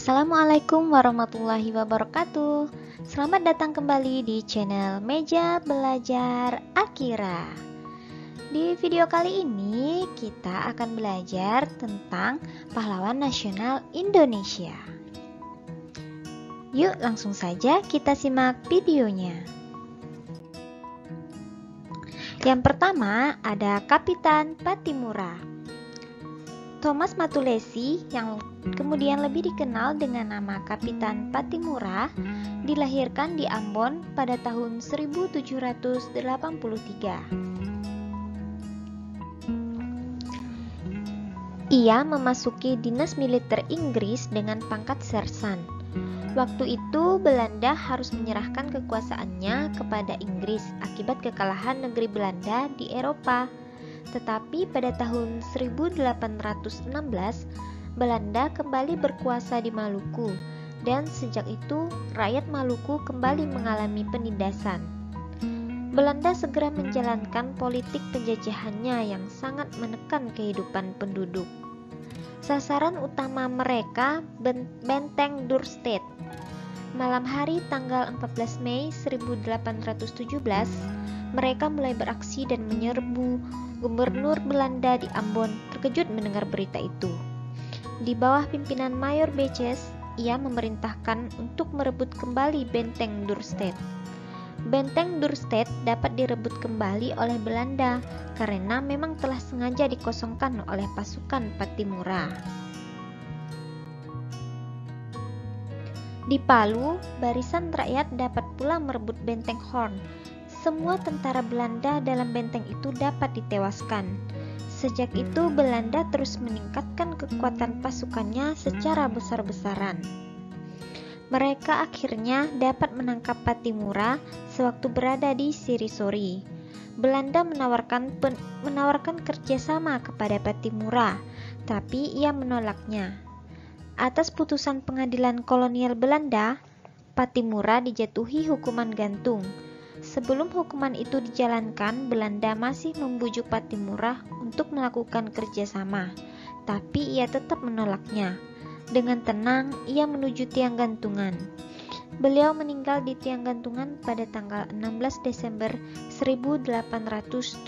Assalamualaikum warahmatullahi wabarakatuh. Selamat datang kembali di channel Meja Belajar Akira. Di video kali ini kita akan belajar tentang pahlawan nasional Indonesia. Yuk langsung saja kita simak videonya. Yang pertama ada Kapitan Pattimura. Thomas Matulesi yang kemudian lebih dikenal dengan nama Kapitan Pattimura dilahirkan di Ambon pada tahun 1783. Ia memasuki dinas militer Inggris dengan pangkat sersan. Waktu itu Belanda harus menyerahkan kekuasaannya kepada Inggris akibat kekalahan negeri Belanda di Eropa. Tetapi pada tahun 1816, Belanda kembali berkuasa di Maluku, dan sejak itu rakyat Maluku kembali mengalami penindasan. Belanda segera menjalankan politik penjajahannya yang sangat menekan kehidupan penduduk. Sasaran utama mereka Benteng Dorstad. Malam hari tanggal 14 Mei 1817, mereka mulai beraksi dan menyerbu. Gubernur Belanda di Ambon terkejut mendengar berita itu. Di bawah pimpinan Mayor Beches, ia memerintahkan untuk merebut kembali Benteng Dorstad. Benteng Dorstad dapat direbut kembali oleh Belanda karena memang telah sengaja dikosongkan oleh pasukan Pattimura. Di Palu, barisan rakyat dapat pula merebut Benteng Horn. Semua tentara Belanda dalam benteng itu dapat ditewaskan. Sejak itu Belanda terus meningkatkan kekuatan pasukannya secara besar-besaran. Mereka akhirnya dapat menangkap Pattimura sewaktu berada di Sirisori. Belanda menawarkan kerjasama kepada Pattimura, tapi ia menolaknya. Atas putusan pengadilan kolonial Belanda, Pattimura dijatuhi hukuman gantung. Sebelum hukuman itu dijalankan, Belanda masih membujuk Pattimura untuk melakukan kerjasama, tapi ia tetap menolaknya. Dengan tenang, ia menuju tiang gantungan. Beliau meninggal di tiang gantungan pada tanggal 16 Desember 1817.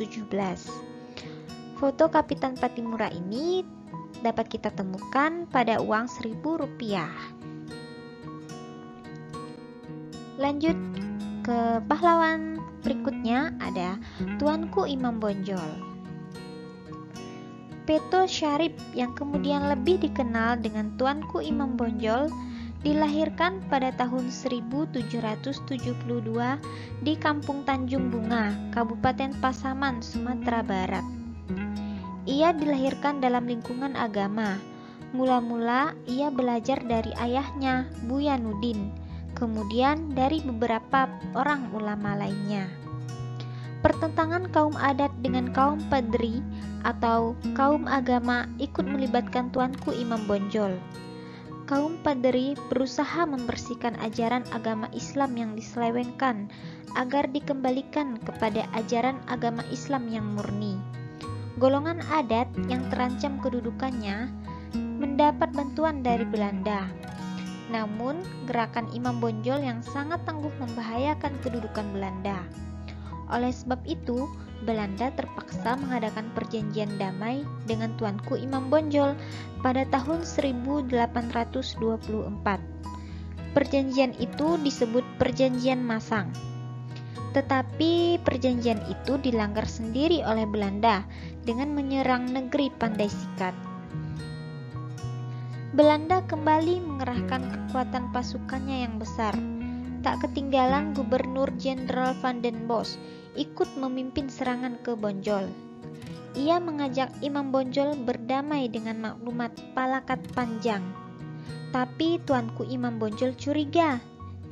Foto Kapitan Pattimura ini dapat kita temukan pada uang Rp1.000. Lanjut ke pahlawan berikutnya ada Tuanku Imam Bonjol. Peto Syarif yang kemudian lebih dikenal dengan Tuanku Imam Bonjol dilahirkan pada tahun 1772 di Kampung Tanjung Bunga, Kabupaten Pasaman, Sumatera Barat. Ia dilahirkan dalam lingkungan agama. Mula-mula ia belajar dari ayahnya, Buya Nudin, kemudian dari beberapa orang ulama lainnya. Pertentangan kaum adat dengan kaum padri atau kaum agama ikut melibatkan Tuanku Imam Bonjol. Kaum padri berusaha membersihkan ajaran agama Islam yang diselewengkan agar dikembalikan kepada ajaran agama Islam yang murni. Golongan adat yang terancam kedudukannya mendapat bantuan dari Belanda. Namun, gerakan Imam Bonjol yang sangat tangguh membahayakan kedudukan Belanda. Oleh sebab itu, Belanda terpaksa mengadakan perjanjian damai dengan Tuanku Imam Bonjol pada tahun 1824. Perjanjian itu disebut Perjanjian Masang. Tetapi perjanjian itu dilanggar sendiri oleh Belanda dengan menyerang negeri Pandai Sikat. Belanda kembali mengerahkan kekuatan pasukannya yang besar. Tak ketinggalan Gubernur Jenderal Van den Bosch ikut memimpin serangan ke Bonjol. Ia mengajak Imam Bonjol berdamai dengan maklumat Palakat Panjang. Tapi Tuanku Imam Bonjol curiga.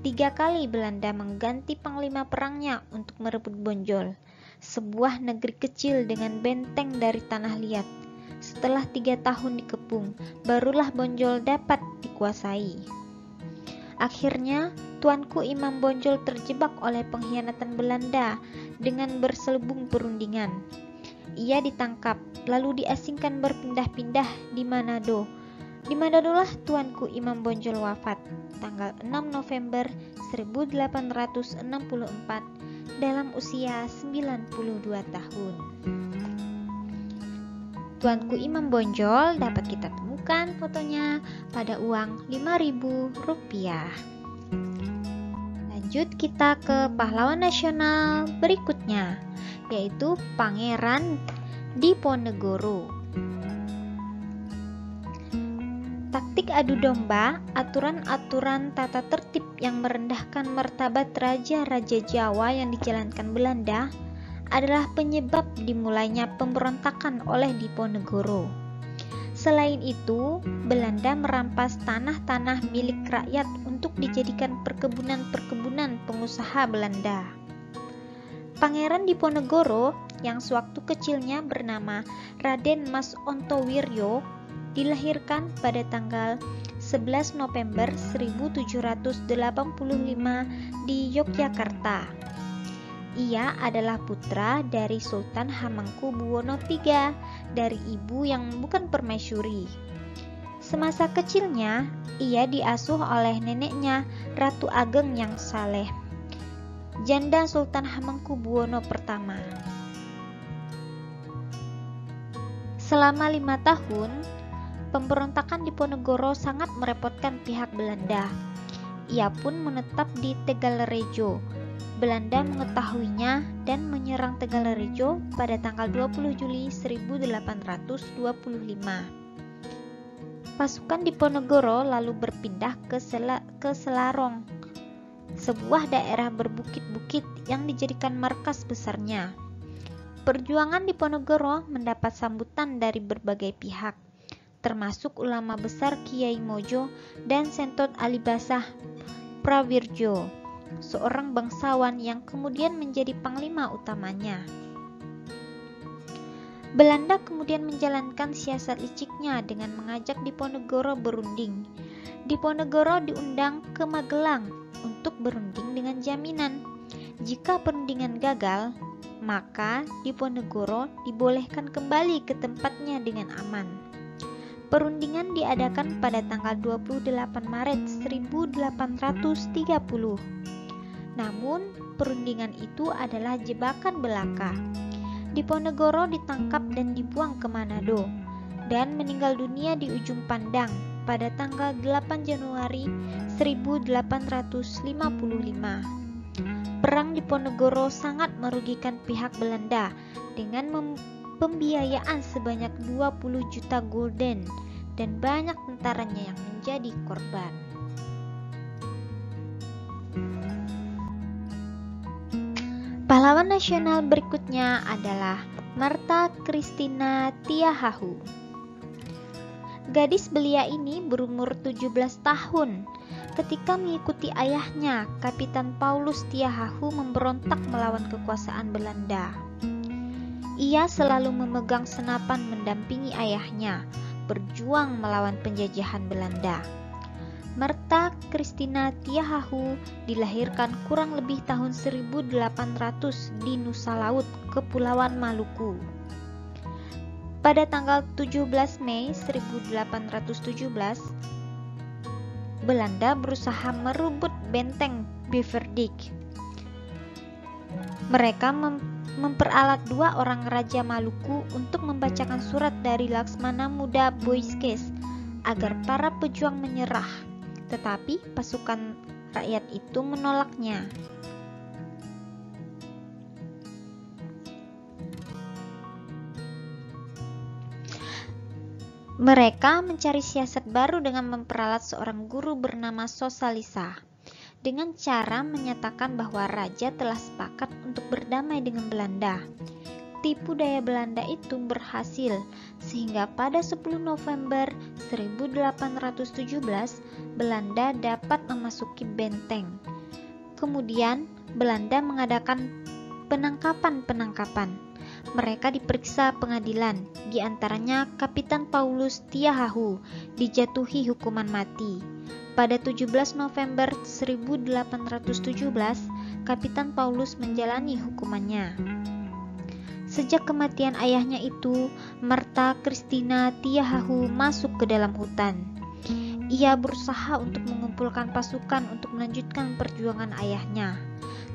3 kali Belanda mengganti panglima perangnya untuk merebut Bonjol, sebuah negeri kecil dengan benteng dari tanah liat. Setelah 3 tahun dikepung, barulah Bonjol dapat dikuasai. Akhirnya, Tuanku Imam Bonjol terjebak oleh pengkhianatan Belanda dengan berselubung perundingan. Ia ditangkap, lalu diasingkan berpindah-pindah di Manado. Di manalah Tuanku Imam Bonjol wafat tanggal 6 November 1864 dalam usia 92 tahun. Tuanku Imam Bonjol dapat kita temukan fotonya pada uang Rp5.000. Lanjut kita ke pahlawan nasional berikutnya, yaitu Pangeran Diponegoro. Taktik adu domba, aturan-aturan tata tertib yang merendahkan martabat raja-raja Jawa yang dijalankan Belanda adalah penyebab dimulainya pemberontakan oleh Diponegoro. Selain itu, Belanda merampas tanah-tanah milik rakyat untuk dijadikan perkebunan-perkebunan pengusaha Belanda. Pangeran Diponegoro yang sewaktu kecilnya bernama Raden Mas Ontowiryo dilahirkan pada tanggal 11 November 1785 di Yogyakarta. Ia adalah putra dari Sultan Hamengkubuwono III dari ibu yang bukan permaisuri. Semasa kecilnya, ia diasuh oleh neneknya Ratu Ageng yang saleh, janda Sultan Hamengkubuwono I. Selama 5 tahun, pemberontakan Diponegoro sangat merepotkan pihak Belanda. Ia pun menetap di Tegalrejo. Belanda mengetahuinya dan menyerang Tegalrejo pada tanggal 20 Juli 1825. Pasukan Diponegoro lalu berpindah ke Selarong, sebuah daerah berbukit-bukit yang dijadikan markas besarnya. Perjuangan Diponegoro mendapat sambutan dari berbagai pihak, termasuk ulama besar Kiai Mojo dan Sentot Alibasah Prawirjo, seorang bangsawan yang kemudian menjadi panglima utamanya. Belanda kemudian menjalankan siasat liciknya dengan mengajak Diponegoro berunding. Diponegoro diundang ke Magelang untuk berunding dengan jaminan jika perundingan gagal, maka Diponegoro dibolehkan kembali ke tempatnya dengan aman. Perundingan diadakan pada tanggal 28 Maret 1830. Namun, perundingan itu adalah jebakan belaka. Diponegoro ditangkap dan dibuang ke Manado dan meninggal dunia di ujung Pandang pada tanggal 8 Januari 1855. Perang Diponegoro sangat merugikan pihak Belanda dengan pembiayaan sebanyak 20 juta gulden dan banyak tentaranya yang menjadi korban. Pahlawan nasional berikutnya adalah Martha Christina Tiahahu. Gadis belia ini berumur 17 tahun ketika mengikuti ayahnya, Kapitan Paulus Tiahahu, memberontak melawan kekuasaan Belanda. Ia selalu memegang senapan mendampingi ayahnya berjuang melawan penjajahan Belanda. Martha Christina Tiahahu dilahirkan kurang lebih tahun 1800 di Nusa Laut, Kepulauan Maluku. Pada tanggal 17 Mei 1817, Belanda berusaha merebut benteng Beverdyk. Mereka memperalat 2 orang raja Maluku untuk membacakan surat dari Laksmana Muda Boiskes agar para pejuang menyerah. Tetapi pasukan rakyat itu menolaknya. Mereka mencari siasat baru dengan memperalat seorang guru bernama Sosalisa dengan cara menyatakan bahwa raja telah sepakat untuk berdamai dengan Belanda. Tipu daya Belanda itu berhasil sehingga pada 10 November 1817 Belanda dapat memasuki benteng. Kemudian Belanda mengadakan penangkapan-penangkapan. Mereka diperiksa pengadilan, di antaranya Kapitan Paulus Tiahahu dijatuhi hukuman mati. Pada 17 November 1817, Kapitan Paulus menjalani hukumannya. Sejak kematian ayahnya itu, Martha Christina Tiahahu masuk ke dalam hutan. Ia berusaha untuk mengumpulkan pasukan untuk melanjutkan perjuangan ayahnya.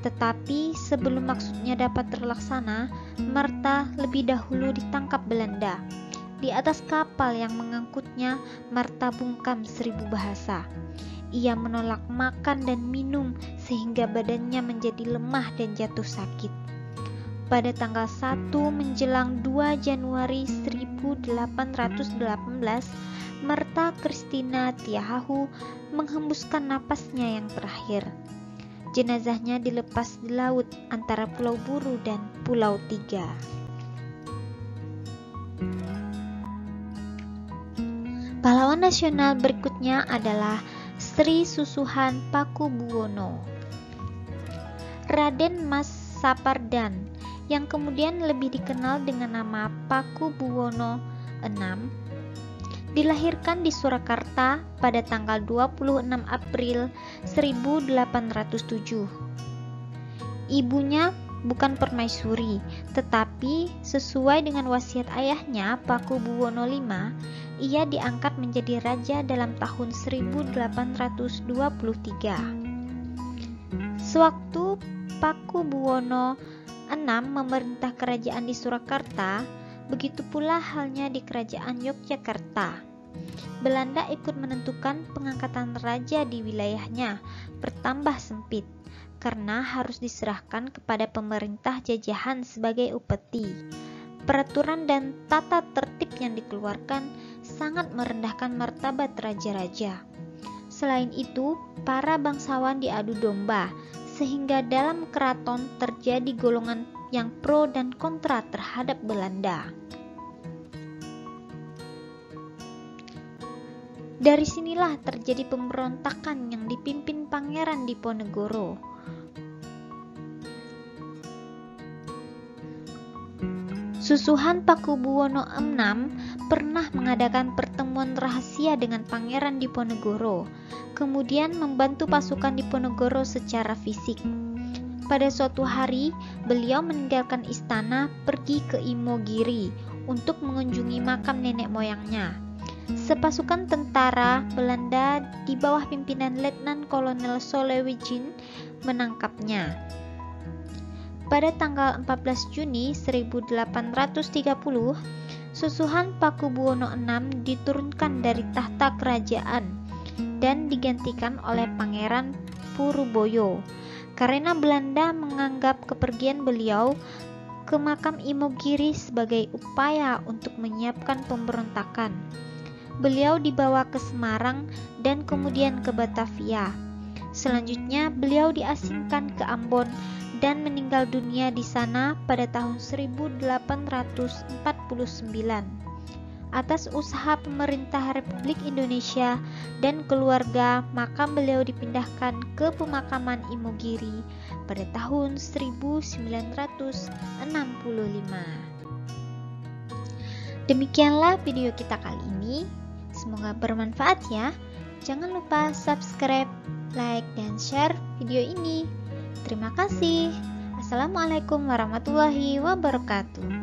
Tetapi sebelum maksudnya dapat terlaksana, Martha lebih dahulu ditangkap Belanda. Di atas kapal yang mengangkutnya, Martha bungkam 1000 bahasa. Ia menolak makan dan minum sehingga badannya menjadi lemah dan jatuh sakit. Pada tanggal 1 menjelang 2 Januari 1818, Martha Christina Tiahahu menghembuskan napasnya yang terakhir. Jenazahnya dilepas di laut antara Pulau Buru dan Pulau Tiga. Pahlawan nasional berikutnya adalah Sri Susuhan Pakubuwono. Raden Mas Sapardan, yang kemudian lebih dikenal dengan nama Pakubuwono VI, dilahirkan di Surakarta pada tanggal 26 April 1807. Ibunya bukan permaisuri, tetapi sesuai dengan wasiat ayahnya Pakubuwono V, ia diangkat menjadi raja dalam tahun 1823. Sewaktu Pakubuwono VI memerintah kerajaan di Surakarta, begitu pula halnya di kerajaan Yogyakarta. Belanda ikut menentukan pengangkatan raja di wilayahnya bertambah sempit karena harus diserahkan kepada pemerintah jajahan sebagai upeti. Peraturan dan tata tertib yang dikeluarkan sangat merendahkan martabat raja-raja. Selain itu, para bangsawan diadu domba, sehingga dalam keraton terjadi golongan yang pro dan kontra terhadap Belanda. Dari sinilah terjadi pemberontakan yang dipimpin Pangeran Diponegoro. Susuhan Pakubuwono VI pernah mengadakan pertemuan rahasia dengan Pangeran Diponegoro, kemudian membantu pasukan Diponegoro secara fisik. Pada suatu hari, beliau meninggalkan istana pergi ke Imogiri untuk mengunjungi makam nenek moyangnya. Sepasukan tentara Belanda di bawah pimpinan Letnan Kolonel Solewijin menangkapnya. Pada tanggal 14 Juni 1830, Susuhan Pakubuwono VI diturunkan dari tahta kerajaan dan digantikan oleh Pangeran Puruboyo karena Belanda menganggap kepergian beliau ke makam Imogiri sebagai upaya untuk menyiapkan pemberontakan. Beliau dibawa ke Semarang dan kemudian ke Batavia. Selanjutnya beliau diasingkan ke Ambon dan meninggal dunia di sana pada tahun 1849. Atas usaha pemerintah Republik Indonesia dan keluarga, makam beliau dipindahkan ke pemakaman Imogiri pada tahun 1965. Demikianlah video kita kali ini. Semoga bermanfaat ya. Jangan lupa subscribe, like, dan share video ini. Terima kasih. Assalamualaikum warahmatullahi wabarakatuh.